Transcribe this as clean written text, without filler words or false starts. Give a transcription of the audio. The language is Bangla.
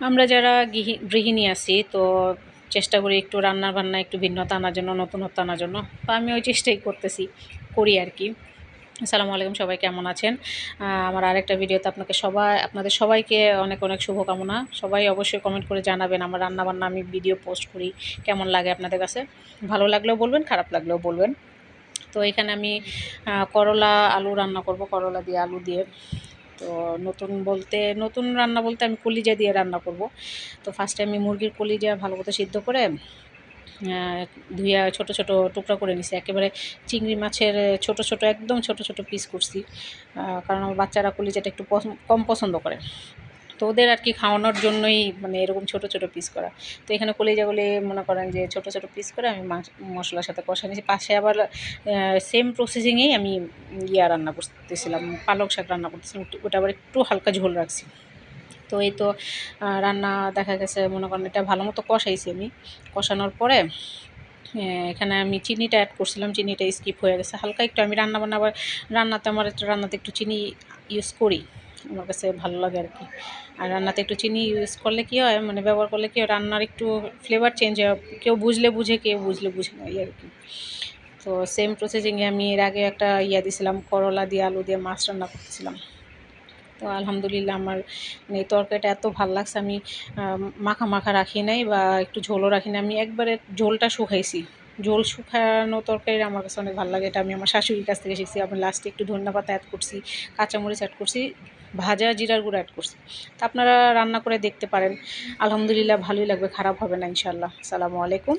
আমরা যারা গৃহিণী আছি তো চেষ্টা করি একটু রান্না বান্না একটু ভিন্নতা আনার জন্য, নতুনত্ব আনার জন্য। তো আমি ওই চেষ্টাই করি আর কি। আসসালামু আলাইকুম, সবাই কেমন আছেন? আমার আরেকটা ভিডিওতে আপনাদের সবাইকে অনেক অনেক শুভকামনা। সবাই অবশ্যই কমেন্ট করে জানাবেন আমার রান্নাবান্না আমি ভিডিও পোস্ট করি কেমন লাগে আপনাদের কাছে। ভালো লাগলেও বলবেন, খারাপ লাগলেও বলবেন। তো এখানে আমি করলা আলু রান্না করব, করলা দিয়ে আলু দিয়ে। তো নতুন রান্না বলতে আমি কলিজা দিয়ে রান্না করব। তো ফার্স্টে আমি মুরগির কলিজা ভালো মতো সিদ্ধ করে ধুইয়া ছোট ছোট টুকরা করে নিছি। একেবারে চিংড়ি মাছের ছোট ছোট একদম ছোট ছোট পিস করছি, কারণ আমার বাচ্চারা কলিজাটা একটু কম পছন্দ করে। তো ওদের আর কি খাওয়ানোর জন্যই মানে এরকম ছোট ছোট পিস করা। তো এখানে কলিজাগুলি মনে করেন যে ছোট ছোট পিস করে আমি মশলার সাথে কষা নিয়েছি। পাশে আবার সেম প্রসেসিংয়েই আমি রান্না করতেছিলাম, পালক শাক রান্না করতেছিলাম। ওটা আবার একটু হালকা ঝোল রাখছি। তো এই তো রান্না দেখা গেছে মনে করেন এটা ভালো মতো কষাইছি আমি। কষানোর পরে এখানে আমি চিনিটা অ্যাড করছিলাম, চিনিটা স্কিপ হয়ে গেছে হালকা একটু। আমি রান্নাতে একটু চিনি ইউজ করি, আমার কাছে ভালো লাগে আর কি। আর রান্নাতে একটু চিনি ইউজ করলে কী হয়, মানে ব্যবহার করলে কী হয়, রান্নার একটু ফ্লেভার চেঞ্জ হয়। কেউ বুঝলে বুঝে, কেউ বুঝলে বুঝে না, আর কি। তো সেম প্রসেসিংয়ে আমি এর আগে একটা দিছিলাম, করলা দিয়ে আলু দিয়ে মাছ রান্না করতেছিলাম। তো আলহামদুলিল্লাহ আমার মানে এই তরকারিটা এত ভাল লাগছে। আমি মাখা মাখা রাখি নাই বা একটু ঝোলও রাখি নাই, আমি একবারে ঝোলটা শুকাইছি। ঝোল শুকানো তরকারি আমার কাছে অনেক ভালো লাগে। এটা আমি আমার শাশুড়ির কাছ থেকে শিখছি। আমি লাস্টে একটু ধনিয়াপাতা অ্যাড করছি, কাঁচামরিচ অ্যাড করছি, ভাজা জিরার গুঁড়ো অ্যাড করছি। তা আপনারা রান্না করে দেখতে পারেন, আলহামদুলিল্লাহ ভালোই লাগবে, খারাপ হবে না ইনশাআল্লাহ। আসসালামু আলাইকুম।